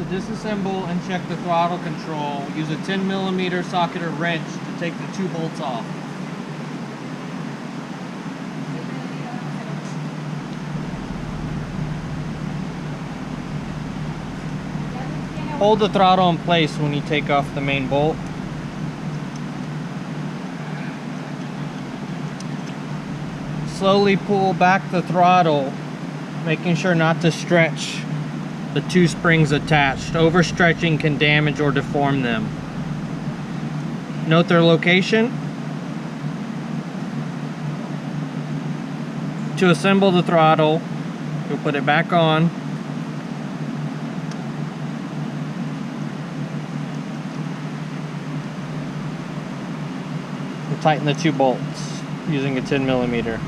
disassemble and check the throttle control, use a 10mm socket or wrench to take the 2 bolts off. Hold the throttle in place when you take off the main bolt. Slowly pull back the throttle, making sure not to stretch the 2 springs attached. Overstretching can damage or deform them. Note their location. To assemble the throttle, you'll put it back on. We'll tighten the 2 bolts using a 10mm.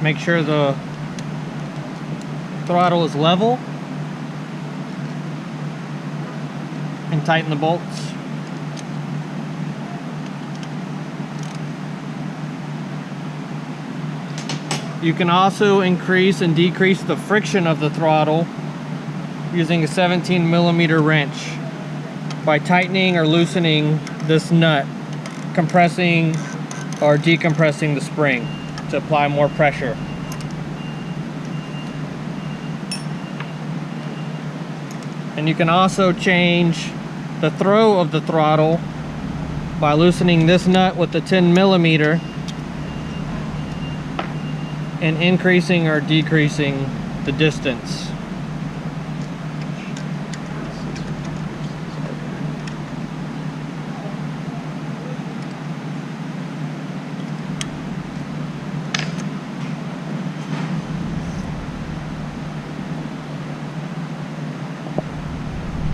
Make sure the throttle is level and tighten the bolts. You can also increase and decrease the friction of the throttle using a 17mm wrench by tightening or loosening this nut, compressing or decompressing the spring to apply more pressure. And you can also change the throw of the throttle by loosening this nut with the 10mm and increasing or decreasing the distance.